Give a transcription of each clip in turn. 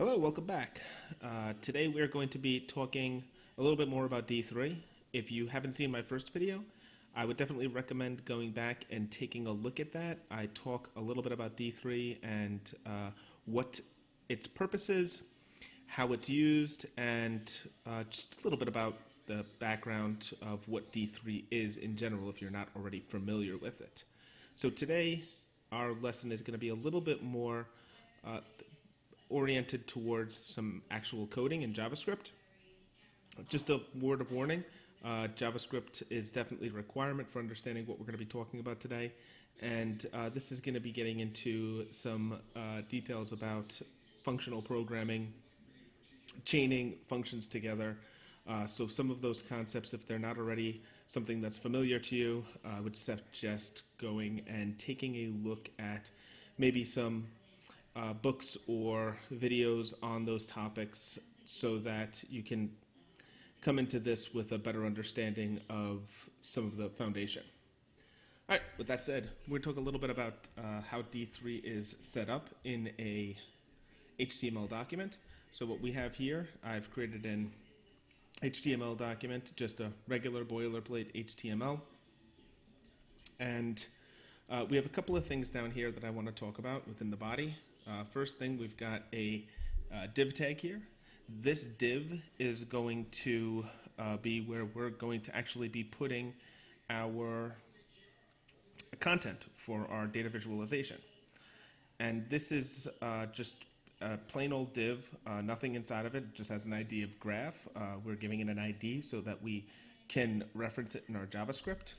Hello, welcome back. Today we're going to be talking a little bit more about D3. If you haven't seen my first video, I would definitely recommend going back and taking a look at that. I talk a little bit about D3 and what its purpose is, how it's used, and just a little bit about the background of what D3 is in general if you're not already familiar with it. So today our lesson is going to be a little bit more oriented towards some actual coding in JavaScript. Just a word of warning, JavaScript is definitely a requirement for understanding what we're going to be talking about today, and this is going to be getting into some details about functional programming, chaining functions together. So some of those concepts, if they're not already something that's familiar to you, I would suggest going and taking a look at maybe some books or videos on those topics so that you can come into this with a better understanding of some of the foundation. All right, with that said, we're going to talk a little bit about how D3 is set up in a HTML document. So what we have here, I've created an HTML document, just a regular boilerplate HTML. And we have a couple of things down here that I want to talk about within the body. First thing, we've got a div tag here. This div is going to be where we're going to actually be putting our content for our data visualization. And this is just a plain old div, nothing inside of it, just has an ID of graph. We're giving it an ID so that we can reference it in our JavaScript.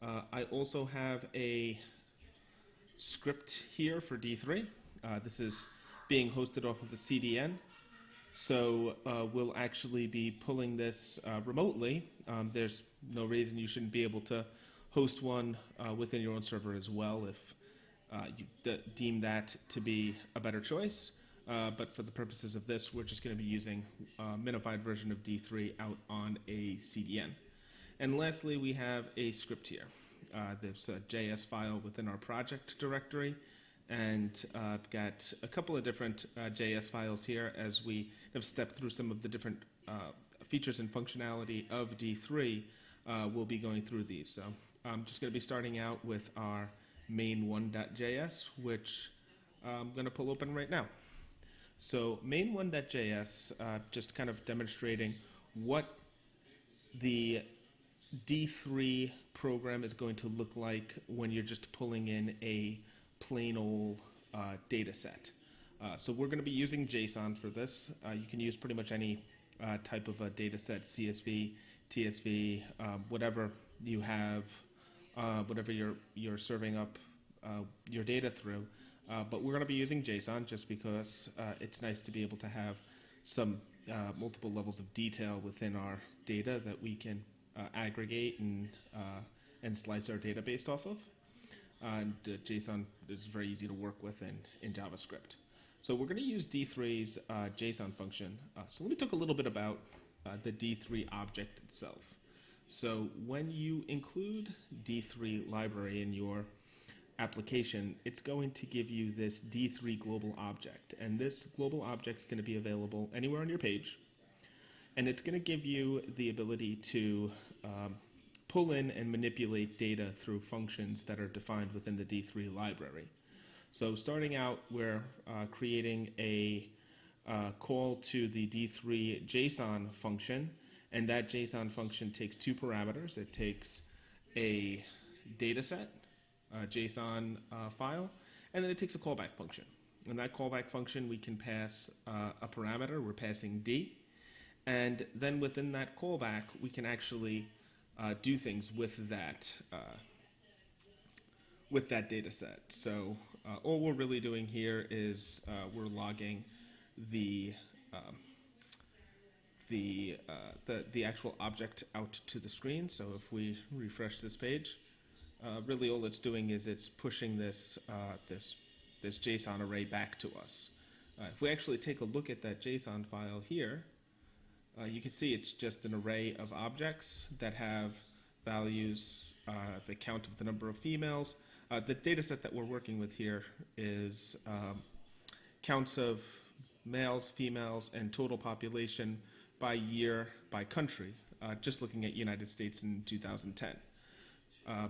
I also have a script here for D3. This is being hosted off of a CDN, so we'll actually be pulling this remotely. There's no reason you shouldn't be able to host one within your own server as well if you deem that to be a better choice. But for the purposes of this, we're just going to be using a minified version of D3 out on a CDN. And lastly, we have a script here. There's a JS file within our project directory. And I've got a couple of different JS files here as we have stepped through some of the different features and functionality of D3. We'll be going through these. So I'm just going to be starting out with our main1.js, which I'm going to pull open right now. So main1.js, just kind of demonstrating what the D3 program is going to look like when you're just pulling in a plain old data set. So we're going to be using JSON for this. You can use pretty much any type of a data set, CSV, TSV, whatever you have, whatever you're serving up your data through. But we're going to be using JSON just because it's nice to be able to have some multiple levels of detail within our data that we can aggregate and slice our data based off of. And JSON is very easy to work with in JavaScript. So we're going to use D3's JSON function. So let me talk a little bit about the D3 object itself. So when you include D3 library in your application, it's going to give you this D3 global object. And this global object is going to be available anywhere on your page. And it's going to give you the ability to pull in and manipulate data through functions that are defined within the D3 library. So starting out, we're creating a call to the D3 JSON function, and that JSON function takes two parameters. It takes a data set, a JSON file, and then it takes a callback function. And that callback function, we can pass a parameter. We're passing D. And then within that callback, we can actually do things with that data set. So all we're really doing here is we're logging the actual object out to the screen. So if we refresh this page, really all it's doing is it's pushing this JSON array back to us. If we actually take a look at that JSON file here, you can see it's just an array of objects that have values, the count of the number of females. The data set that we're working with here is counts of males, females, and total population by year, by country, just looking at United States in 2010,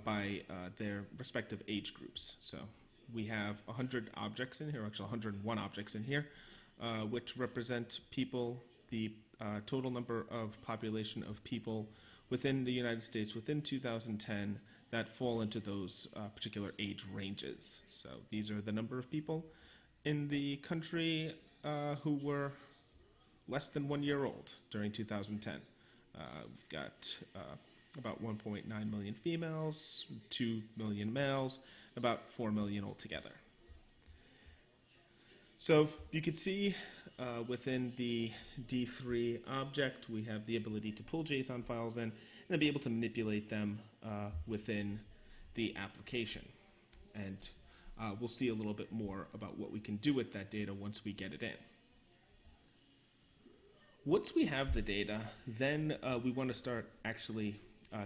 by their respective age groups. So we have 100 objects in here, actually 101 objects in here, which represent people, the total number of population of people within the United States within 2010 that fall into those particular age ranges. So these are the number of people in the country who were less than 1 year old during 2010. We've got about 1.9 million females, 2 million males, about 4 million altogether. So you can see within the D3 object, we have the ability to pull JSON files in and then be able to manipulate them within the application. And we'll see a little bit more about what we can do with that data once we get it in. Once we have the data, then we want to start actually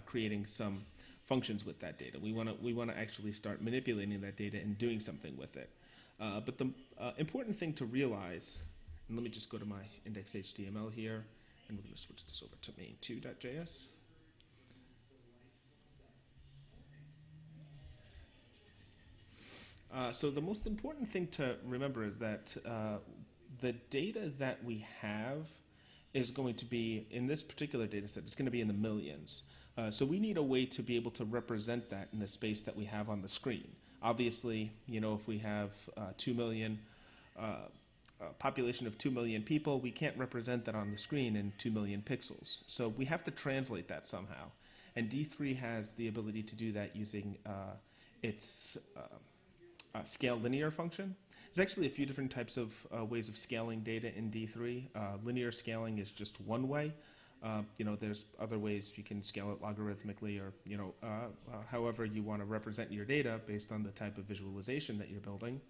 creating some functions with that data. We want to actually start manipulating that data and doing something with it. But the important thing to realize, and let me just go to my index.html here, and we're going to switch this over to main2.js. So the most important thing to remember is that the data that we have is going to be, in this particular data set, it's going to be in the millions. So we need a way to be able to represent that in the space that we have on the screen. Obviously, you know, if we have 2 million, population of 2 million people, we can't represent that on the screen in 2 million pixels. So we have to translate that somehow. And D3 has the ability to do that using its scale linear function. There's actually a few different types of ways of scaling data in D3. Linear scaling is just one way. You know, there's other ways you can scale it logarithmically, or you know, however you want to represent your data based on the type of visualization that you're building.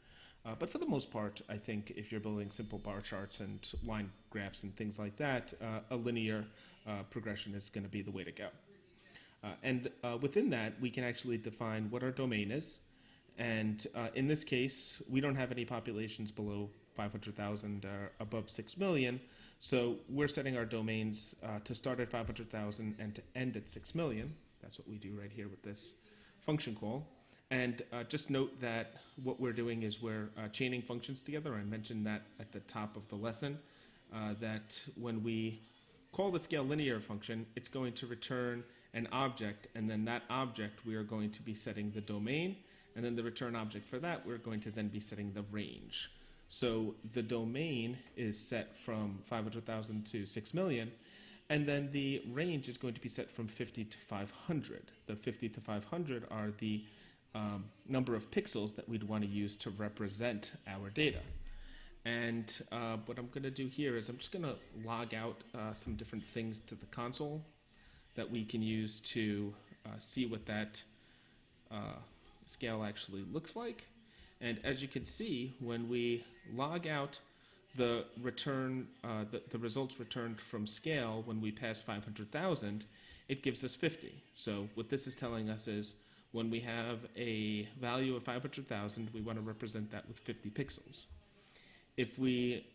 But for the most part, I think if you're building simple bar charts and line graphs and things like that, a linear progression is going to be the way to go. And within that, we can actually define what our domain is. And in this case, we don't have any populations below 500,000 or above 6 million. So we're setting our domains to start at 500,000 and to end at 6 million. That's what we do right here with this function call. And just note that what we're doing is we're chaining functions together. I mentioned that at the top of the lesson, that when we call the scale linear function, it's going to return an object, and then that object we are going to be setting the domain, and then the return object for that we're going to then be setting the range. So the domain is set from 500,000 to 6 million, and then the range is going to be set from 50 to 500. The 50 to 500 are the number of pixels that we'd want to use to represent our data. And what I'm going to do here is I'm just going to log out some different things to the console that we can use to see what that scale actually looks like. And as you can see, when we log out the return, the results returned from scale when we pass 500,000, it gives us 50. So what this is telling us is when we have a value of 500,000, we want to represent that with 50 pixels. If we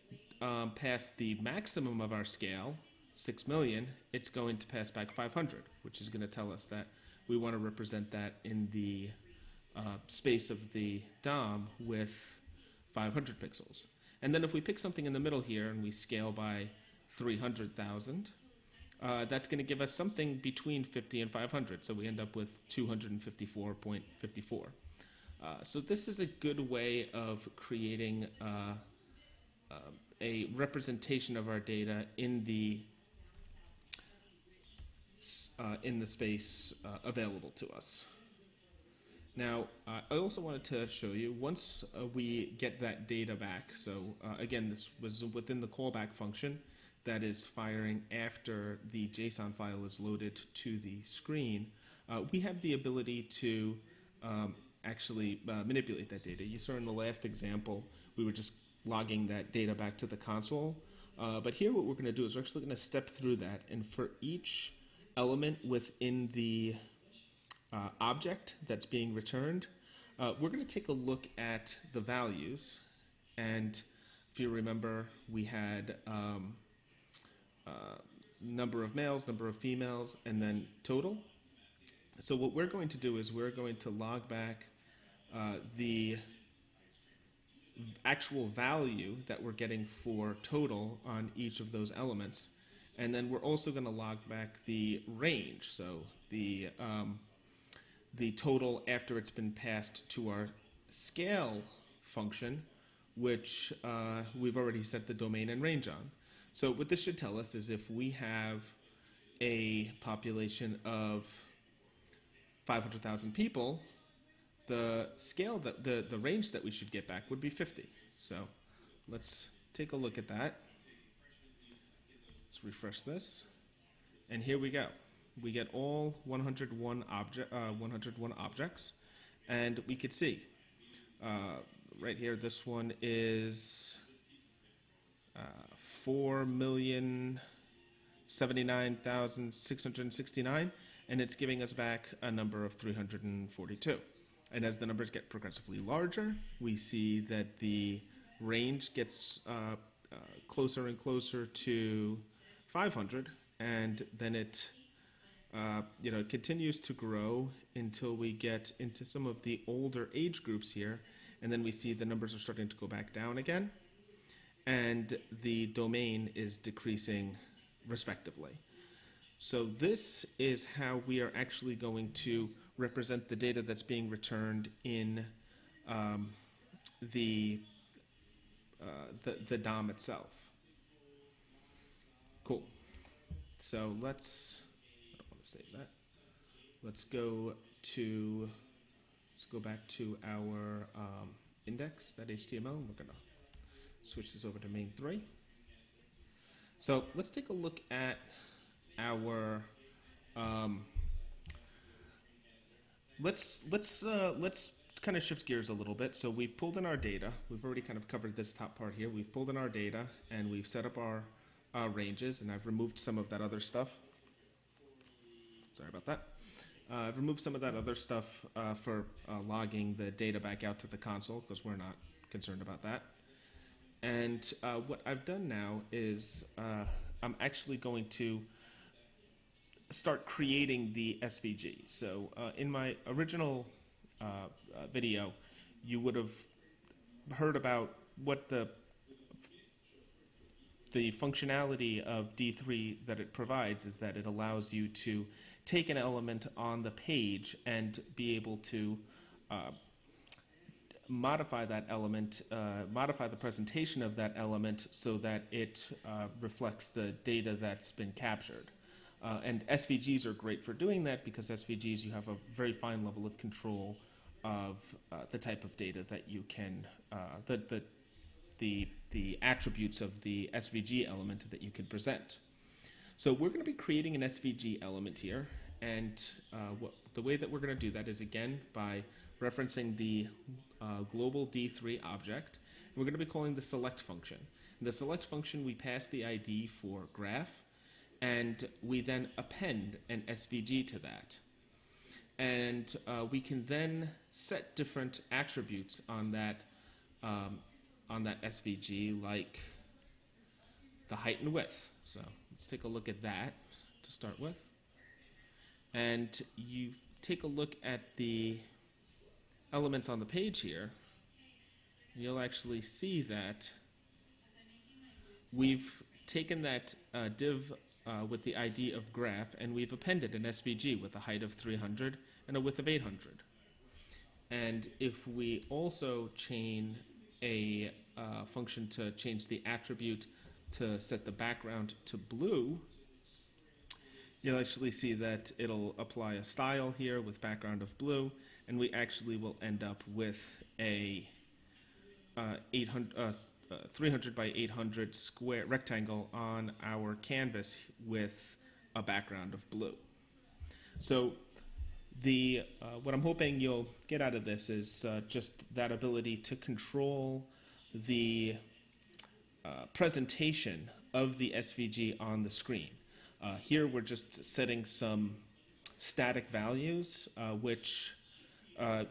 pass the maximum of our scale, 6 million, it's going to pass back 500, which is going to tell us that we want to represent that in the space of the DOM with 500 pixels. And then if we pick something in the middle here and we scale by 300,000, that's going to give us something between 50 and 500. So we end up with 254.54. So this is a good way of creating a representation of our data in the space available to us. Now, I also wanted to show you, once we get that data back, so again, this was within the callback function that is firing after the JSON file is loaded to the screen, we have the ability to actually manipulate that data. You saw in the last example, we were just logging that data back to the console. But here what we're going to do is we're actually going to step through that, and for each element within the object that's being returned, we're going to take a look at the values, and If you remember, we had number of males, number of females, and then total. So what we're going to do is we're going to log back the actual value that we're getting for total on each of those elements. And then we're also going to log back the range, so the total after it's been passed to our scale function, which we've already set the domain and range on. So what this should tell us is if we have a population of 500,000 people, the scale that the range that we should get back would be 50. So let's take a look at that. Let's refresh this, and here we go. We get all 101 objects, and we could see right here. This one is 4,079,669, and it's giving us back a number of 342. And as the numbers get progressively larger, we see that the range gets closer and closer to 500, and then it it continues to grow until we get into some of the older age groups here, and then we see the numbers are starting to go back down again, and the domain is decreasing respectively. So this is how we are actually going to represent the data that's being returned in the DOM itself. Cool. So I don't want to save that. Let's go back to our index.html. We're going to switch this over to main 3. So let's take a look at our let's kind of shift gears a little bit. So we've pulled in our data. We've already kind of covered this top part here. We've pulled in our data and we've set up our ranges, and I've removed some of that other stuff. Sorry about that. I've removed some of that other stuff for logging the data back out to the console, because we're not concerned about that. And what I've done now is I'm actually going to start creating the SVG. So in my original video, you would have heard about what the functionality of D3 that it provides is that it allows you to take an element on the page and be able to modify that element, modify the presentation of that element so that it reflects the data that's been captured. And SVGs are great for doing that, because SVGs, you have a very fine level of control of the type of data that you can, the attributes of the SVG element that you can present. So we're going to be creating an SVG element here, and the way that we're going to do that is, again, by referencing the global D3 object. We're going to be calling the select function. In the select function, we pass the ID for graph, and we then append an SVG to that. And we can then set different attributes on that SVG, like the height and width. So let's take a look at that to start with. And you take a look at the elements on the page here, you'll actually see that we've taken that div with the ID of graph, and we've appended an SVG with a height of 300 and a width of 800. And if we also chain a function to change the attribute to set the background to blue, you'll actually see that it'll apply a style here with background of blue, and we actually will end up with a 300 by 800 square rectangle on our canvas with a background of blue. So what I'm hoping you'll get out of this is just that ability to control the presentation of the SVG on the screen. Here we're just setting some static values, which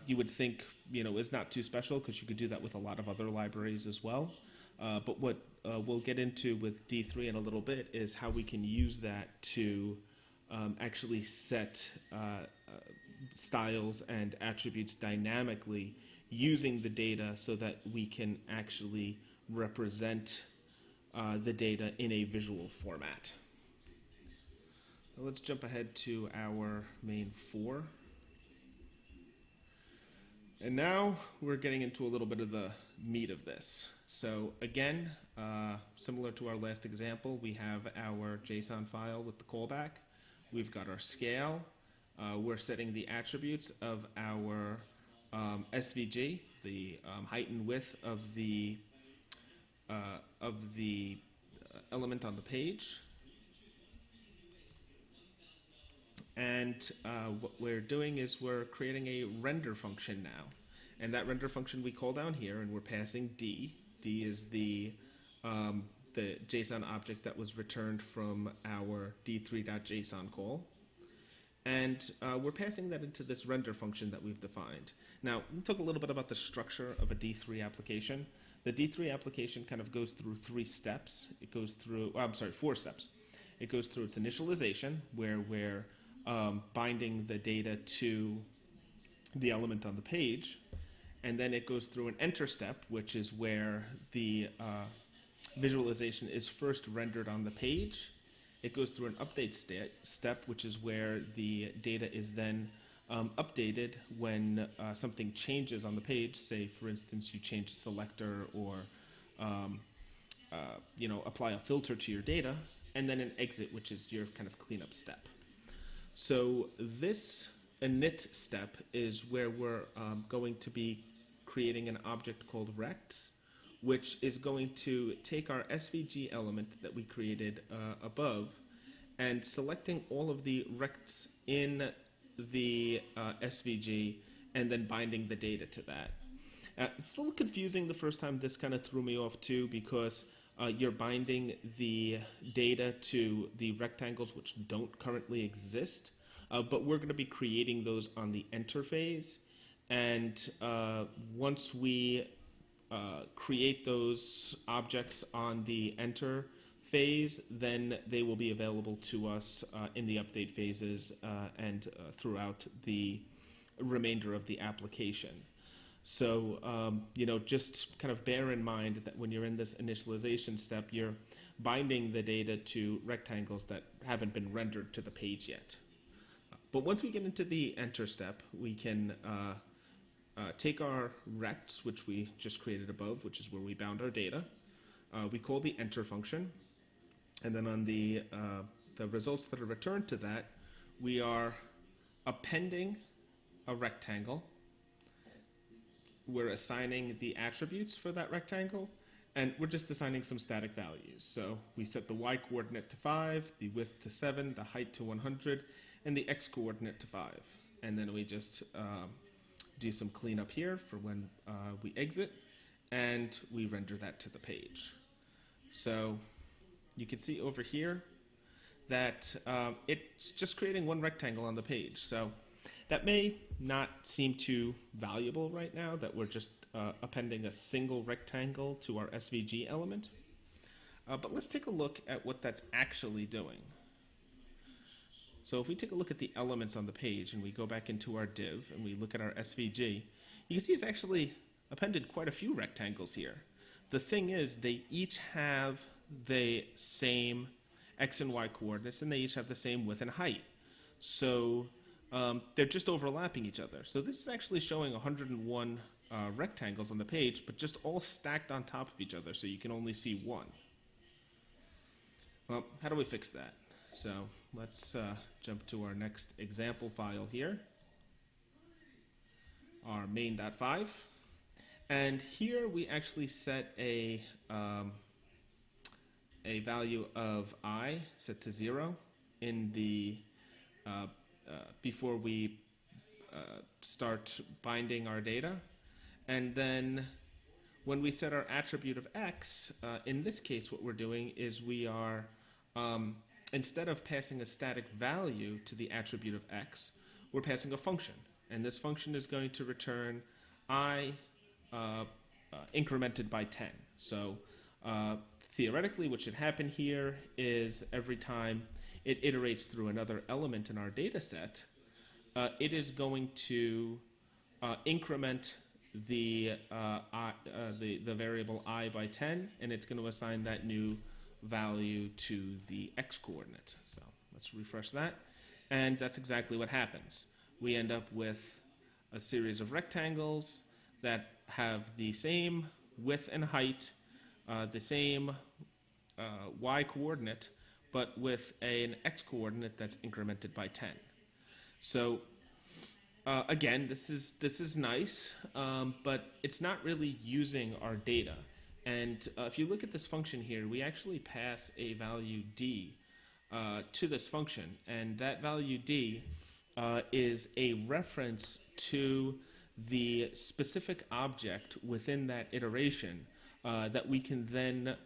you would think is not too special, because you could do that with a lot of other libraries as well. But what we'll get into with D3 in a little bit is how we can use that to actually set styles and attributes dynamically using the data so that we can actually represent the data in a visual format. So let's jump ahead to our main 4. And now we're getting into a little bit of the meat of this. So again, similar to our last example, we have our JSON file with the callback. We've got our scale. We're setting the attributes of our SVG, the height and width of the element on the page. And what we're doing is we're creating a render function now. And that render function we call down here, and we're passing D. D is the JSON object that was returned from our d3.json call. And we're passing that into this render function that we've defined. Now, we'll talk a little bit about the structure of a D3 application. The D3 application kind of goes through 3 steps. It goes through, 4 steps. It goes through its initialization, where we're binding the data to the element on the page. And then it goes through an enter step, which is where the visualization is first rendered on the page. It goes through an update step, which is where the data is then updated when something changes on the page. Say, for instance, you change a selector or apply a filter to your data, and then an exit, which is your kind of cleanup step. So this init step is where we're going to be creating an object called rect, which is going to take our SVG element that we created above and selecting all of the rects in the SVG and then binding the data to that. It's a little confusing the first time. This kind of threw me off too, because you're binding the data to the rectangles which don't currently exist, but we're going to be creating those on the enter phase. And once we create those objects on the enter phase, then they will be available to us in the update phases and throughout the remainder of the application. So, just kind of bear in mind that when you're in this initialization step, you're binding the data to rectangles that haven't been rendered to the page yet. But once we get into the enter step, we can take our rects, which we just created above, which is where we bound our data. We call the enter function, and then on the results that are returned to that, we are appending a rectangle. We're assigning the attributes for that rectangle, and we're just assigning some static values. So we set the y coordinate to 5, the width to 7, the height to 100, and the x coordinate to 5. And then we just do some cleanup here for when we exit, and we render that to the page. So you can see over here that it's just creating one rectangle on the page. So that may not seem too valuable right now, that we're just appending a single rectangle to our SVG element. But let's take a look at what that's actually doing. So if we take a look at the elements on the page and we go back into our div and we look at our SVG, you can see it's actually appended quite a few rectangles here. The thing is, they each have the same x and y coordinates, and they each have the same width and height. So they're just overlapping each other. So this is actually showing 101 rectangles on the page, but just all stacked on top of each other, so you can only see one. Well, how do we fix that? So let's jump to our next example file here, our main.5. And here we actually set a value of I set to 0 in the before we start binding our data. And then when we set our attribute of x, in this case what we're doing is we are, instead of passing a static value to the attribute of x, we're passing a function. And this function is going to return I incremented by 10. So Theoretically, what should happen here is every time it iterates through another element in our data set, it is going to increment the variable I by 10, and it's going to assign that new value to the x coordinate. So let's refresh that, and that's exactly what happens. We end up with a series of rectangles that have the same width and height, the same y coordinate, but with an x coordinate that's incremented by 10. So again, this is nice, but it's not really using our data. And if you look at this function here, we actually pass a value d to this function, and that value d is a reference to the specific object within that iteration that we can then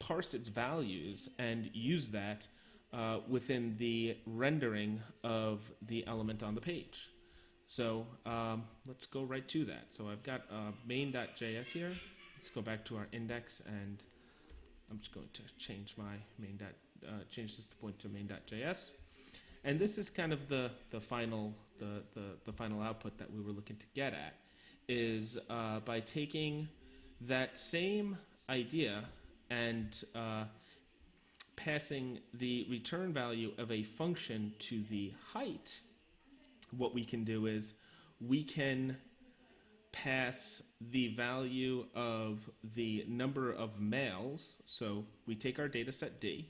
parse its values and use that within the rendering of the element on the page. So let's go right to that. So I've got main.js here. Let's go back to our index, and I'm just going to change my change this point to main.js. And this is kind of the final output that we were looking to get at, is by taking that same idea and passing the return value of a function to the height. What we can do is we can pass the value of the number of males. So we take our data set D,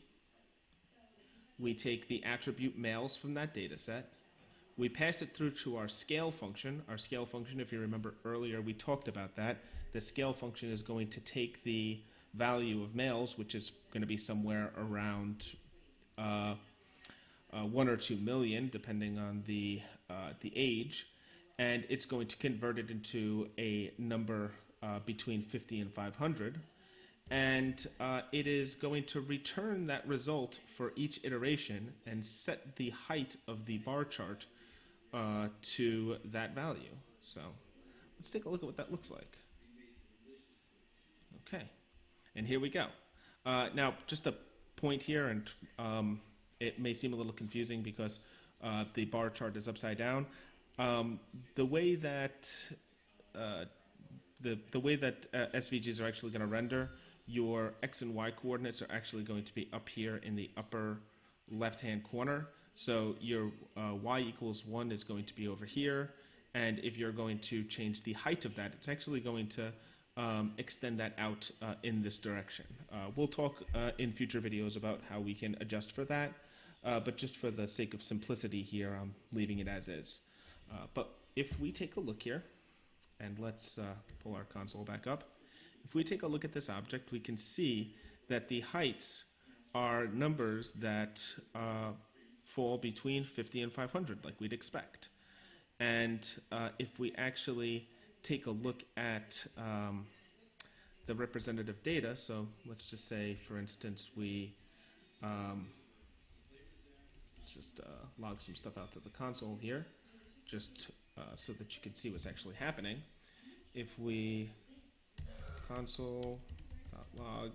we take the attribute males from that data set, we pass it through to our scale function. Our scale function, if you remember earlier, we talked about that. The scale function is going to take the value of males, which is going to be somewhere around 1 or 2 million, depending on the age, and it's going to convert it into a number between 50 and 500, and it is going to return that result for each iteration and set the height of the bar chart to that value. So let's take a look at what that looks like. Okay, and here we go. Now, just a point here, and it may seem a little confusing because the bar chart is upside down. The way that SVGs are actually going to render, your x and y coordinates are actually going to be up here in the upper left-hand corner. So your y equals 1 is going to be over here, and if you're going to change the height of that, it's actually going to extend that out in this direction. We'll talk in future videos about how we can adjust for that, but just for the sake of simplicity here, I'm leaving it as is. But if we take a look here, and let's pull our console back up, if we take a look at this object, we can see that the heights are numbers that fall between 50 and 500, like we'd expect. And if we actually take a look at the representative data, so let's just say, for instance, we just log some stuff out to the console here, just so that you can see what's actually happening. If we console.log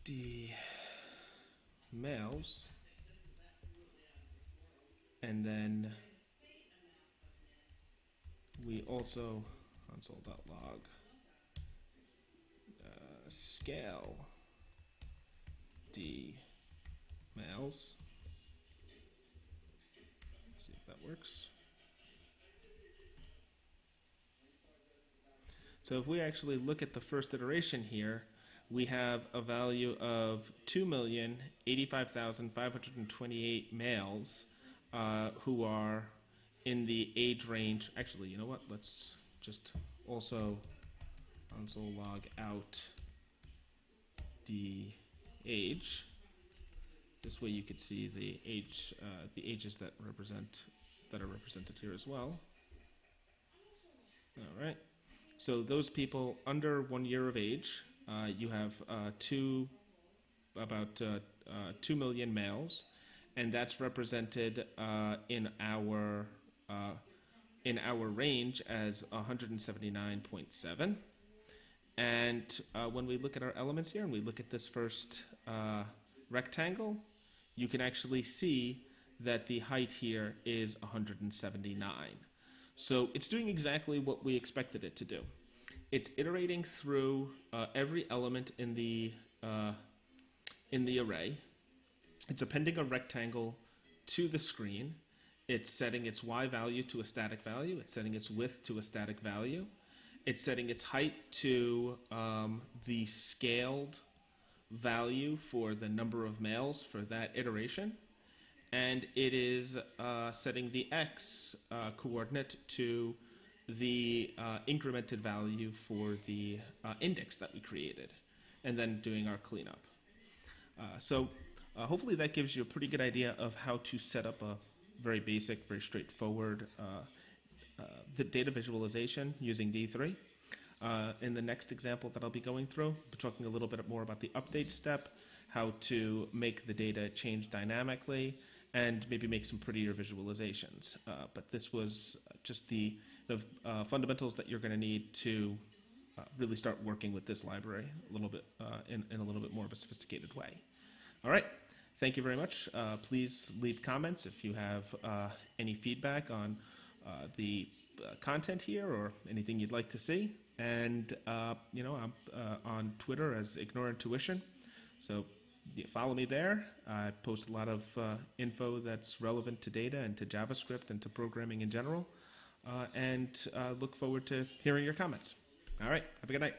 d males, and then we also console.log scale d males. Let's see if that works. So if we actually look at the first iteration here, we have a value of 2,085,528 males who are in the age range. Actually, you know what? Let's just also console log out the age. This way you could see the age, the ages that are represented here as well. All right. So those people under 1 year of age, you have about 2 million males, and that's represented in our range as 179.7. And when we look at our elements here and we look at this first rectangle, you can actually see that the height here is 179. So it's doing exactly what we expected it to do. It's iterating through every element in the array. It's appending a rectangle to the screen. It's setting its y value to a static value. It's setting its width to a static value. It's setting its height to the scaled value for the number of males for that iteration. And it is setting the x coordinate to the incremented value for the index that we created, and then doing our cleanup. So hopefully that gives you a pretty good idea of how to set up a very basic, very straightforward the data visualization using D3. In the next example that I'll be going through, I'll be talking a little bit more about the update step, how to make the data change dynamically, and maybe make some prettier visualizations. But this was just the fundamentals that you're going to need to really start working with this library a little bit in a little bit more of a sophisticated way. All right. Thank you very much. Please leave comments if you have any feedback on the content here or anything you'd like to see. And I'm on Twitter as Ignore Intuition, so follow me there. I post a lot of info that's relevant to data and to JavaScript and to programming in general, and look forward to hearing your comments. All right, have a good night.